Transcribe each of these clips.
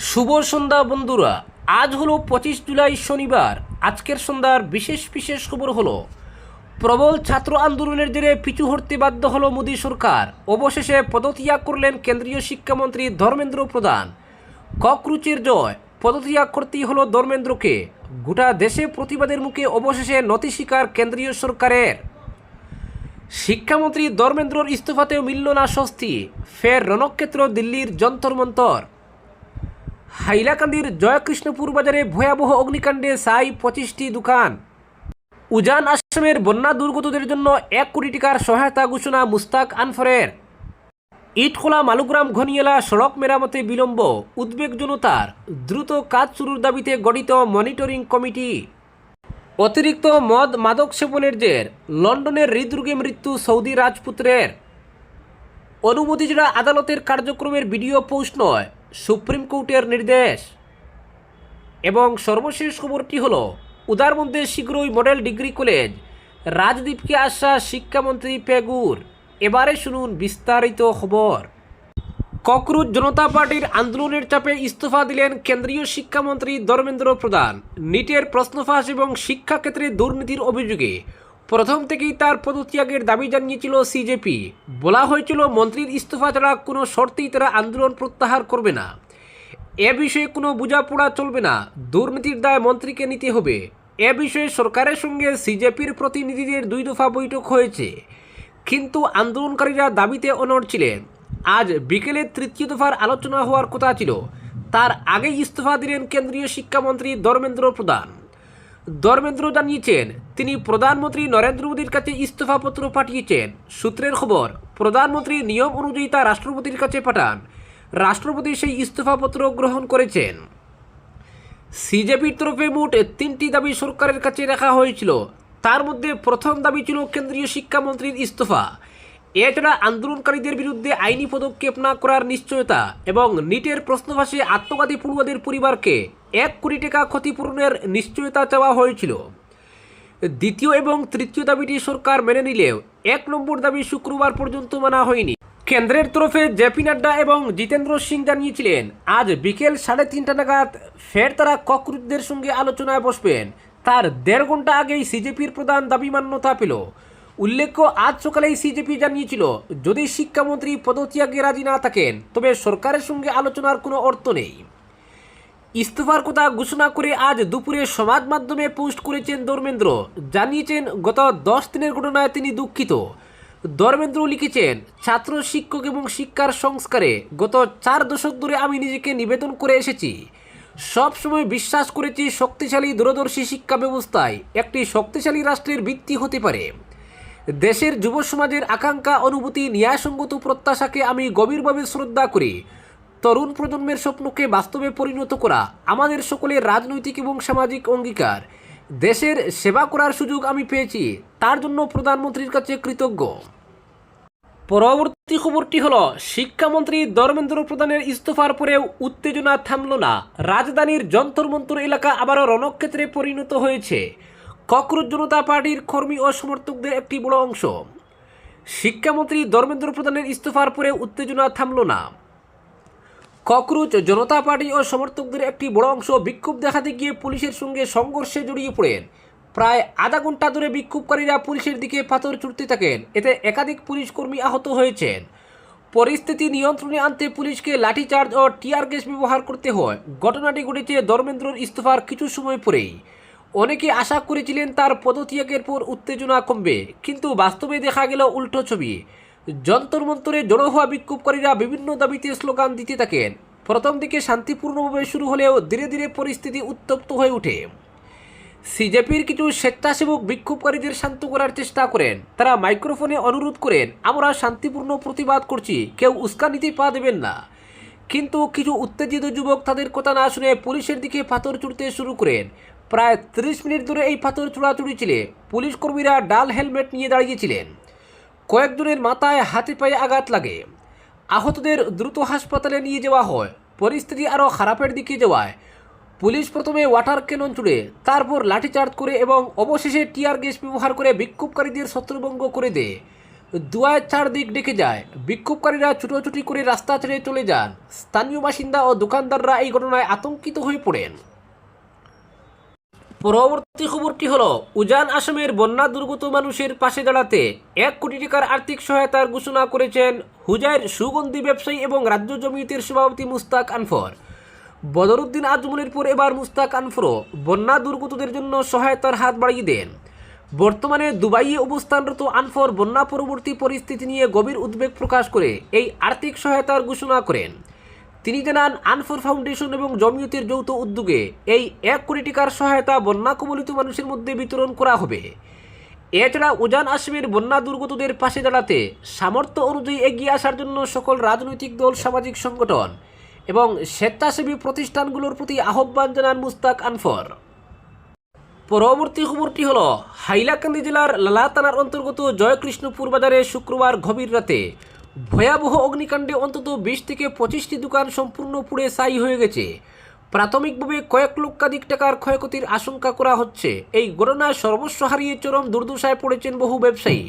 শুভ সন্ধ্যা বন্ধুরা। আজ হলো 25 জুলাই শনিবার। আজকের সন্ধ্যার বিশেষ বিশেষ খবর হলো প্রবল ছাত্র আন্দোলনের জেরে পিছু হটতে বাধ্য হলো মোদী সরকার। অবশেষে পদত্যাগ করলেন কেন্দ্রীয় শিক্ষামন্ত্রী ধর্মেন্দ্র প্রধান। ককরোচের জয়, পদত্যাগ করতেই হলো ধর্মেন্দ্রকে। গোটা দেশে প্রতিবাদের মুখে অবশেষে নতি স্বীকার কেন্দ্রীয় সরকারের। শিক্ষামন্ত্রী ধর্মেন্দ্রর ইস্তফাতেও মিলল না স্বস্তি। ফের রণক্ষেত্র দিল্লির যন্তর মন্তর। হাইলাকান্দির জয়কৃষ্ণপুর বাজারে ভয়াবহ অগ্নিকাণ্ডে ছাই 25টি দোকান। উজান আসামের বন্যা দুর্গতদের জন্য 1 কোটি টাকার সহায়তা ঘোষণা মুস্তাক আনফরের। ইটখোলা মালুগ্রাম ঘনিয়েলা সড়ক মেরামতে বিলম্ব, উদ্বেগ জনতার। দ্রুত কাজ শুরুর দাবিতে গঠিত মনিটরিং কমিটি। অতিরিক্ত মদ মাদক সেবনের জের লন্ডনের হৃদরোগে মৃত্যু সৌদি রাজপুত্রের। অনুমতি ছাড়া আদালতের কার্যক্রমের ভিডিও পোস্ট নয়, সুপ্রিম কোর্টের নির্দেশ। এবং সর্বশেষ খবরটি হলো উদারবন্দে শীঘ্রই মডেল ডিগ্রি কলেজ, রাজদীপকে আশ্বাস শিক্ষামন্ত্রী পেগুর। এবারে শুনুন বিস্তারিত খবর। ককরোচ জনতা পার্টির আন্দোলনের চাপে ইস্তফা দিলেন কেন্দ্রীয় শিক্ষামন্ত্রী ধর্মেন্দ্র প্রধান। নিটের প্রশ্নফাঁস এবং শিক্ষাক্ষেত্রে দুর্নীতির অভিযোগে প্রথম থেকেই তার পদত্যাগের দাবি জানিয়েছিল সিজেপি। বলা হয়েছিল মন্ত্রীর ইস্তফা ছাড়া কোনো শর্তেই তারা আন্দোলন প্রত্যাহার করবে না। এ বিষয়ে কোনো বোঝাপড়া চলবে না, দুর্নীতির দায় মন্ত্রীকে নিতে হবে। এ বিষয়ে সরকারের সঙ্গে সিজেপির প্রতিনিধিদের 2 দফা বৈঠক হয়েছে, কিন্তু আন্দোলনকারীরা দাবিতে অনড় ছিলেন। আজ বিকেলে 3য় দফার আলোচনা হওয়ার কথা ছিল, তার আগেই ইস্তফা দিলেন কেন্দ্রীয় শিক্ষামন্ত্রী ধর্মেন্দ্র প্রধান। ধর্মেন্দ্র জানিয়েছেন তিনি প্রধানমন্ত্রী নরেন্দ্র মোদীর কাছে ইস্তফাপত্র পাঠিয়েছেন। সূত্রের খবর, প্রধানমন্ত্রী নিয়ম অনুযায়ী তা রাষ্ট্রপতির কাছে পাঠান। রাষ্ট্রপতি সেই ইস্তফাপত্র গ্রহণ করেছেন। সিজেপির তরফে মোট 3টি দাবি সরকারের কাছে রাখা হয়েছিল। তার মধ্যে প্রথম দাবি ছিল কেন্দ্রীয় শিক্ষামন্ত্রীর ইস্তফা। এছাড়া আন্দোলনকারীদের বিরুদ্ধে আইনি পদক্ষেপ না করার নিশ্চয়তা এবং নিটের প্রশ্নভাসে আত্মঘাতী পড়ুয়াদের পরিবারকে 1 কোটি টাকা ক্ষতিপূরণের নিশ্চয়তা চাওয়া হয়েছিল। দ্বিতীয় এবং তৃতীয় দাবিটি সরকার মেনে নিলেও 1 নম্বর দাবি শুক্রবার পর্যন্ত মানা হয়নি। কেন্দ্রের তরফে জেপি নাড্ডা এবং জিতেন্দ্র সিং জানিয়েছিলেন আজ বিকেল 3:30 নাগাদ ফের তারা ককরোচদের সঙ্গে আলোচনায় বসবেন। তার 1.5 ঘন্টা আগেই সিজেপির প্রধান দাবি মান্যতা পেল। উল্লেখ্য, আজ সকালেই সিজেপি জানিয়েছিল যদি শিক্ষামন্ত্রী পদত্যাগে রাজি না থাকেন তবে সরকারের সঙ্গে আলোচনার কোনো অর্থ নেই। ইস্তফার কথা ঘোষণা করে আজ দুপুরে সমাজ মাধ্যমে পোস্ট করেছেন ধর্মেন্দ্র। জানিয়েছেন গত 10 দিনের ঘটনায় তিনি দুঃখিত। ধর্মেন্দ্র লিখেছেন, ছাত্র, শিক্ষক এবং শিক্ষার সংস্কারে গত 4 দশক ধরে আমি নিজেকে নিবেদন করে এসেছি। সব সময় বিশ্বাস করেছি শক্তিশালী দূরদর্শী শিক্ষা ব্যবস্থায় একটি শক্তিশালী রাষ্ট্রের ভিত্তি হতে পারে। দেশের যুব সমাজের আকাঙ্ক্ষা, অনুভূতি, ন্যায়সঙ্গত প্রত্যাশাকে আমি গভীরভাবে শ্রদ্ধা করি। তরুণ প্রজন্মের স্বপ্নকে বাস্তবে পরিণত করা আমাদের সকলের রাজনৈতিক এবং সামাজিক অঙ্গীকার। দেশের সেবা করার সুযোগ আমি পেয়েছি, তার জন্য প্রধানমন্ত্রীর কাছে কৃতজ্ঞ। পরবর্তী খবরটি হলো শিক্ষামন্ত্রী ধর্মেন্দ্র প্রধানের ইস্তফার পরেও উত্তেজনা থামল না। রাজধানীর যন্তর মন্তর এলাকা আবারও রণক্ষেত্রে পরিণত হয়েছে। ককরোচ জনতা পার্টির কর্মী ও সমর্থকদের একটি বড় অংশ। শিক্ষামন্ত্রী ধর্মেন্দ্র প্রধানের ইস্তফার পরে উত্তেজনা থামল না। ককরোচ জনতা পার্টি ও সমর্থকদের একটি বড় অংশ বিক্ষোভ দেখাতে গিয়ে পুলিশের সঙ্গে সংঘর্ষে জড়িয়ে পড়েন। প্রায় আধা ঘন্টা ধরে বিক্ষোভকারীরা পুলিশের দিকে পাথর ছুড়তে থাকেন। এতে একাধিক পুলিশ কর্মী আহত হয়েছেন। পরিস্থিতি নিয়ন্ত্রণে আনতে পুলিশকে লাঠিচার্জ ও টিয়ার গ্যাস ব্যবহার করতে হয়। ঘটনাটি ঘটেছে ধর্মেন্দ্রর ইস্তফার কিছু সময় পরেই। অনেকে আশা করেছিলেন তার পদত্যাগের পর উত্তেজনা কমবে, কিন্তু বাস্তবে দেখা গেল উল্টো ছবি। যন্তর মন্তরে জড়ো হওয়া বিক্ষোভকারীরা বিভিন্ন দাবিতে স্লোগান দিতে থাকেন। প্রথম দিকে শান্তিপূর্ণভাবে শুরু হলেও ধীরে ধীরে পরিস্থিতি উত্তপ্ত হয়ে ওঠে। সিজেপির কিছু স্বেচ্ছাসেবক বিক্ষোভকারীদের শান্ত করার চেষ্টা করেন। তারা মাইক্রোফোনে অনুরোধ করেন, আমরা শান্তিপূর্ণ প্রতিবাদ করছি, কেউ উস্কানিতে পা দেবেন না। কিন্তু কিছু উত্তেজিত যুবক তাদের কথা না শুনে পুলিশের দিকে পাথর ছুড়তে শুরু করেন। প্রায় 30 মিনিট ধরে এই পাথর ছোড়াছুড়ি ছিলে। পুলিশ কর্মীরা ডাল হেলমেট নিয়ে দাঁড়িয়েছিলেন। কয়েকজনের মাথায়, হাতে পায়ে আঘাত লাগে। আহতদের দ্রুত হাসপাতালে নিয়ে যাওয়া হয়। পরিস্থিতি আরও খারাপের দিকে যাওয়ায় পুলিশ প্রথমে ওয়াটার ক্যানন ছুড়ে, তারপর লাঠিচার্জ করে এবং অবশেষে টিয়ার গ্যাস ব্যবহার করে বিক্ষোভকারীদের ছত্রভঙ্গ করে দেয়। দুয়ায় চারদিক ডেকে যায়। বিক্ষোভকারীরা ছুটোছুটি করে রাস্তা ছেড়ে চলে যান। স্থানীয় বাসিন্দা ও দোকানদাররা এই ঘটনায় আতঙ্কিত হয়ে পড়েন। পরবর্তী খবরটি হলো, উজান আসামের বন্যা দুর্গত মানুষের পাশে দাঁড়াতে 1 কোটি টাকার আর্থিক সহায়তার ঘোষণা করেছেন হুজাইর সুগন্ধি ব্যবসায়ী এবং রাজ্য জমিয়তের সভাপতি মুস্তাক আনফর। বদরুদ্দিন আজমলের পর এবার মুস্তাক আনফরও বন্যা দুর্গতদের জন্য সহায়তার হাত বাড়িয়ে দেন। বর্তমানে দুবাইয়ে অবস্থানরত আনফর বন্যা পরবর্তী পরিস্থিতি নিয়ে গভীর উদ্বেগ প্রকাশ করে এই আর্থিক সহায়তার ঘোষণা করেন। তিনি জানান, আনফর ফাউন্ডেশন এবং জমিয়তের যৌথ উদ্যোগে এই 1 কোটি টাকার সহায়তা বন্যা কবলিত মানুষের মধ্যে বিতরণ করা হবে। এছাড়া উজান আসামের বন্যা দুর্গতদের পাশে দাঁড়াতে সামর্থ্য অনুযায়ী এগিয়ে আসার জন্য সকল রাজনৈতিক দল, সামাজিক সংগঠন এবং স্বেচ্ছাসেবী প্রতিষ্ঠানগুলোর প্রতি আহ্বান জানান মুস্তাক আনফর। পরবর্তী খবরটি হল, হাইলাকান্দি জেলার লালা থানার অন্তর্গত জয়কৃষ্ণপুর বাজারে শুক্রবার গভীর রাতে ভয়াবহ অগ্নিকাণ্ডে অন্তত 20 থেকে 25টি দোকান সম্পূর্ণ পুড়ে ছাই হয়ে গেছে। প্রাথমিকভাবে কয়েক লক্ষাধিক টাকার ক্ষয়ক্ষতির আশঙ্কা করা হচ্ছে। এই ঘটনায় সর্বস্ব হারিয়ে চরম দুর্দশায় পড়েছেন বহু ব্যবসায়ী।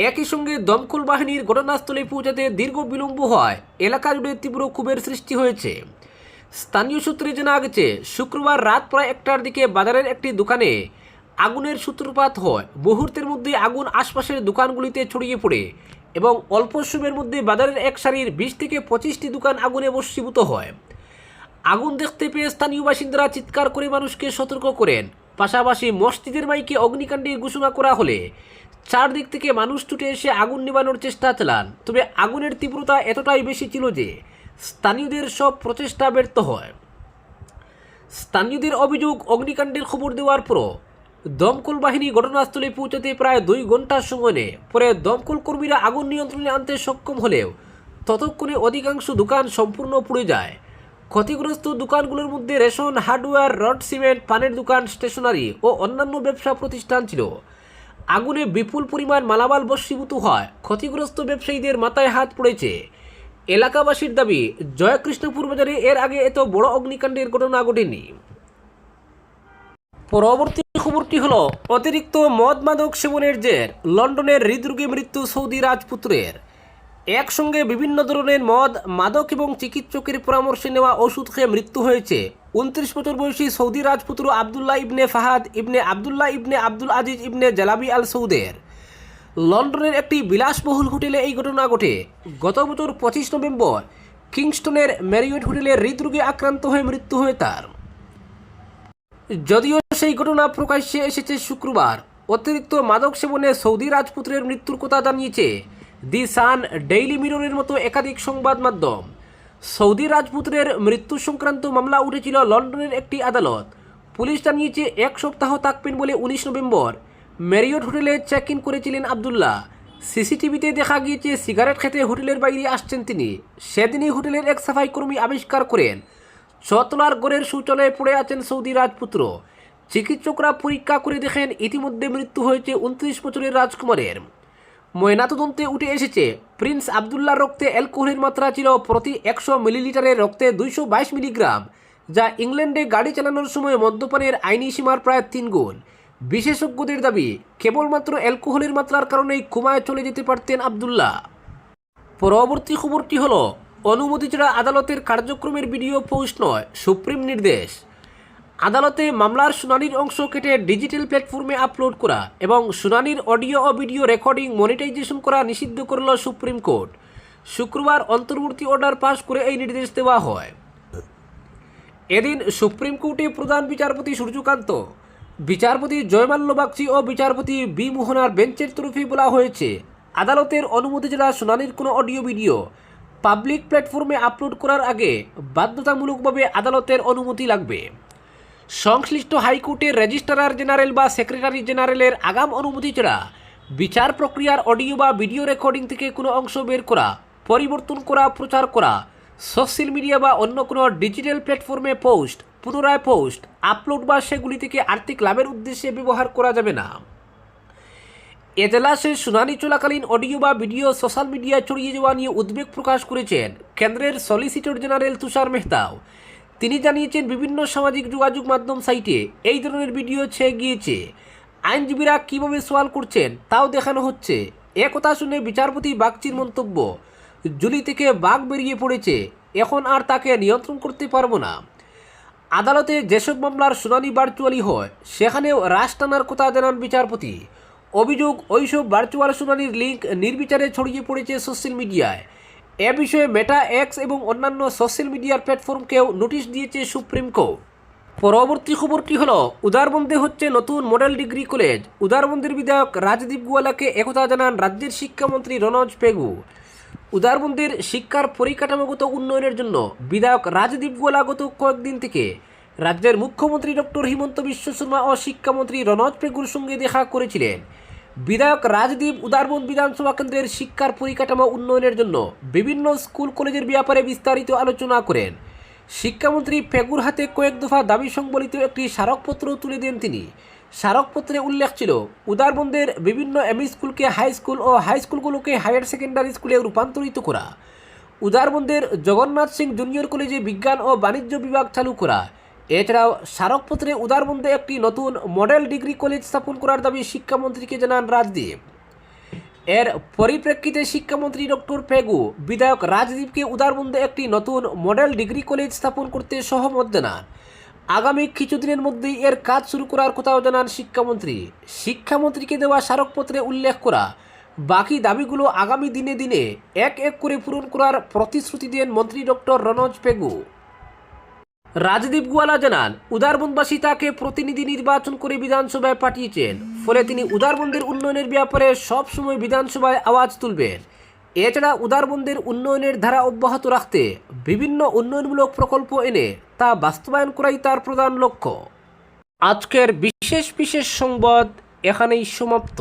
একই সঙ্গে দমকল বাহিনীর ঘটনাস্থলে পৌঁছাতে দীর্ঘ বিলম্ব হয় এলাকা জুড়ে তীব্র ক্ষোভের সৃষ্টি হয়েছে। স্থানীয় সূত্রে জানা গেছে, শুক্রবার রাত প্রায় 1টার দিকে বাজারের একটি দোকানে আগুনের সূত্রপাত হয়। মুহূর্তের মধ্যে আগুন আশপাশের দোকানগুলিতে ছড়িয়ে পড়ে এবং অল্প সময়ের মধ্যে বাজারের এক সারির 20 থেকে 25টি দোকান আগুনে ভস্মীভূত হয়। আগুন দেখতে পেয়ে স্থানীয় বাসিন্দারা চিৎকার করে মানুষকে সতর্ক করেন। পাশাপাশি মসজিদের মাইকে অগ্নিকাণ্ডের ঘোষণা করা হলে চারদিক থেকে মানুষ ছুটে এসে আগুন নেভানোর চেষ্টা চালান। তবে আগুনের তীব্রতা এতটাই বেশি ছিল যে স্থানীয়দের সব প্রচেষ্টা ব্যর্থ হয়। স্থানীয়দের অভিযোগ, অগ্নিকাণ্ডের খবর দেওয়ার পরও দমকল বাহিনী ঘটনাস্থলে পৌঁছাতে প্রায় 2 ঘন্টার সময় নেয়। পরে দমকল কর্মীরা আগুন নিয়ন্ত্রণে আনতে সক্ষম হলেও ততক্ষণে অধিকাংশ দোকান সম্পূর্ণ পুড়ে যায়। ক্ষতিগ্রস্ত দোকানগুলোর মধ্যে রেশন, হার্ডওয়্যার, রড, সিমেন্ট, পানের দোকান, স্টেশনারি ও অন্যান্য ব্যবসা প্রতিষ্ঠান ছিল। আগুনে বিপুল পরিমাণ মালামাল ভস্মীভূত হয়। ক্ষতিগ্রস্ত ব্যবসায়ীদের মাথায় হাত পড়েছে। এলাকাবাসীর দাবি, জয়কৃষ্ণপুর বাজারে এর আগে এত বড় অগ্নিকাণ্ডের ঘটনা ঘটেনি। পরবর্তী খবরটি হলো, অতিরিক্ত মদ মাদক সেবনের জের লন্ডনের হৃদরোগে মৃত্যু সৌদি রাজপুত্রের। একসঙ্গে বিভিন্ন ধরনের মদ, মাদক এবং চিকিৎসকের পরামর্শে নেওয়া ওষুধ খেয়ে মৃত্যু হয়েছে 29 বছর বয়সী সৌদি রাজপুত্র আবদুল্লাহ ইবনে ফাহাদ ইবনে আবদুল্লাহ ইবনে আব্দুল আজিজ ইবনে জালাবি আল সৌদের। লন্ডনের একটি বিলাসবহুল হোটেলে এই ঘটনা ঘটে। গত বছর 25 নভেম্বর কিংস্টনের ম্যারিয়ট হোটেলে হৃদরোগে আক্রান্ত হয়ে মৃত্যু হয় তার। যদিও সেই ঘটনা প্রকাশ্যে এসেছে শুক্রবার, অতিরিক্ত মাদক সেবনে সৌদি রাজপুত্রের মৃত্যুর কথা জানিয়েছে দি সান, ডেইলি মিররের মতো একাধিক সংবাদ মাধ্যম। সৌদি রাজপুত্রের মৃত্যু সংক্রান্ত মামলা উঠেছিল লন্ডনের একটি আদালত। পুলিশ জানিয়েছে 1 সপ্তাহ থাকবেন বলে 19 নভেম্বর ম্যারিয়ট হোটেলে চেক ইন করেছিলেন আবদুল্লাহ। সিসিটিভিতে দেখা গিয়েছে সিগারেট খেতে হোটেলের বাইরে আসছেন তিনি। সেদিনই হোটেলের এক সাফাই কর্মী আবিষ্কার করেন 6 তলার ঘরের শৌচালয়ে পড়ে আছেন সৌদি রাজপুত্র। চিকিৎসকরা পরীক্ষা করে দেখেন ইতিমধ্যে মৃত্যু হয়েছে 29 বছরের রাজকুমারের। ময়নাতদন্তে উঠে এসেছে প্রিন্স আবদুল্লাহর রক্তে অ্যালকোহলের মাত্রা ছিল প্রতি 100 মিলিলিটারের রক্তে 222 মিলিগ্রাম, যা ইংল্যান্ডে গাড়ি চালানোর সময় মদ্যপানের আইনি সীমার প্রায় 3 গুণ। বিশেষজ্ঞদের দাবি, কেবলমাত্র অ্যালকোহলের মাত্রার কারণেই কোমায় চলে যেতে পারতেন আবদুল্লাহ। পরবর্তী খবরটি হলো, অনুমতি ছাড়া আদালতের কার্যক্রমের ভিডিও পোস্ট নয়, সুপ্রিম নির্দেশ। আদালতে মামলার শুনানির অংশ কেটে ডিজিটাল প্ল্যাটফর্মে আপলোড করা এবং শুনানির অডিও ও ভিডিও রেকর্ডিং মনিটাইজেশন করা নিষিদ্ধ করল সুপ্রিম কোর্ট। শুক্রবার অন্তর্বর্তী অর্ডার পাশ করে এই নির্দেশ দেওয়া হয়। এদিন সুপ্রিম কোর্টে প্রধান বিচারপতি সূর্যকান্ত, বিচারপতি জয়মাল্য বাগচি ও বিচারপতি বি মোহনার বেঞ্চের তরফে বলা হয়েছে, আদালতের অনুমতি ছাড়া শুনানির কোনো অডিও ভিডিও পাবলিক প্ল্যাটফর্মে আপলোড করার আগে বাধ্যতামূলকভাবে আদালতের অনুমতি লাগবে। সংশ্লিষ্ট হাইকোর্টের রেজিস্ট্রার জেনারেল বা সেক্রেটারি জেনারেলের আগাম অনুমতি ছাড়া বিচার প্রক্রিয়ার অডিও বা ভিডিও রেকর্ডিং থেকে কোনো অংশ বের করা, পরিবর্তন করা, প্রচার করা, সোশ্যাল মিডিয়া বা অন্য কোনো ডিজিটাল প্ল্যাটফর্মে পোস্ট, পুনরায় পোস্ট, আপলোড বা সেগুলি থেকে আর্থিক লাভের উদ্দেশ্যে ব্যবহার করা যাবে না। এজলাসে শুনানি চলাকালীন অডিও বা ভিডিও সোশ্যাল মিডিয়ায় ছড়িয়ে যাওয়া নিয়ে উদ্বেগ প্রকাশ করেছেন কেন্দ্রের সলিসিটর জেনারেল তুষার মেহতাও। তিনি জানিয়েছেন, বিভিন্ন সামাজিক যোগাযোগ মাধ্যম সাইটে এই ধরনের ভিডিও ছেয়ে গিয়েছে। আইনজীবীরা কীভাবে সওয়াল করছেন তাও দেখানো হচ্ছে। একথা শুনে বিচারপতি বাগচির মন্তব্য, জুলি থেকে বাঘ বেরিয়ে পড়েছে, এখন আর তাকে নিয়ন্ত্রণ করতে পারবো না। আদালতে যেসব মামলার শুনানি ভার্চুয়ালি হয় সেখানেও রাশ টানার কথা জানান বিচারপতি। অভিযোগ, ওইসব ভার্চুয়াল শুনানির লিঙ্ক নির্বিচারে ছড়িয়ে পড়েছে সোশ্যাল মিডিয়ায়। এ বিষয়ে মেটা, এক্স এবং অন্যান্য সোশ্যাল মিডিয়ার প্ল্যাটফর্মকেও নোটিশ দিয়েছে সুপ্রিম কোর্ট। পরবর্তী খবরটি হলো, উদারবন্দে হচ্ছে নতুন মডেল ডিগ্রি কলেজ। উদারবন্দের বিধায়ক রাজদীপ গোয়ালাকে একথা জানান রাজ্যের শিক্ষামন্ত্রী রনজ পেগু। উদারবন্দের শিক্ষার পরিকাঠামোগত উন্নয়নের জন্য বিধায়ক রাজদীপ গোয়ালা গত কয়েকদিন থেকে রাজ্যের মুখ্যমন্ত্রী ডক্টর হিমন্ত বিশ্ব শর্মা ও শিক্ষামন্ত্রী রনজ পেগুর সঙ্গে দেখা করেছিলেন। বিধায়ক রাজদীপ উদারবন্দ বিধানসভা কেন্দ্রের শিক্ষার পরিকাঠামো উন্নয়নের জন্য বিভিন্ন স্কুল কলেজের ব্যাপারে বিস্তারিত আলোচনা করেন। শিক্ষামন্ত্রী পেগুর হাতে কয়েক দফা দাবি সংবলিত একটি স্মারকপত্র তুলে দেন তিনি। স্মারকপত্রে উল্লেখ ছিল, উদারবন্দের বিভিন্ন এমই স্কুলকে হাই স্কুল ও হাই স্কুলগুলোকে হায়ার সেকেন্ডারি স্কুলে রূপান্তরিত করা, উদারবন্দের জগন্নাথ সিং জুনিয়র কলেজে বিজ্ঞান ও বাণিজ্য বিভাগ চালু করা। এছাড়াও স্মারকপত্রে উদারবন্দে একটি নতুন মডেল ডিগ্রি কলেজ স্থাপন করার দাবি শিক্ষামন্ত্রীকে জানান রাজদীপ। এর পরিপ্রেক্ষিতে শিক্ষামন্ত্রী ডক্টর পেগু বিধায়ক রাজদীপকে উদারবন্দে একটি নতুন মডেল ডিগ্রি কলেজ স্থাপন করতে সহমত জানান। আগামী কিছুদিনের মধ্যেই এর কাজ শুরু করার কথাও জানান শিক্ষামন্ত্রী। শিক্ষামন্ত্রীকে দেওয়া স্মারকপত্রে উল্লেখ করা বাকি দাবিগুলো আগামী দিনে দিনে এক এক করে পূরণ করার প্রতিশ্রুতি দেন মন্ত্রী ডক্টর রনজ পেগু। রাজদীপ গোয়ালা জানান, উদারবন্দবাসী তাকে প্রতিনিধি নির্বাচন করে বিধানসভায় পাঠিয়েছেন, ফলে তিনি উদারবন্দের উন্নয়নের ব্যাপারে সবসময় বিধানসভায় আওয়াজ তুলবেন। এছাড়া উদারবন্দের উন্নয়নের ধারা অব্যাহত রাখতে বিভিন্ন উন্নয়নমূলক প্রকল্প এনে তা বাস্তবায়ন করাই তার প্রধান লক্ষ্য। আজকের বিশেষ সংবাদ এখানেই সমাপ্ত।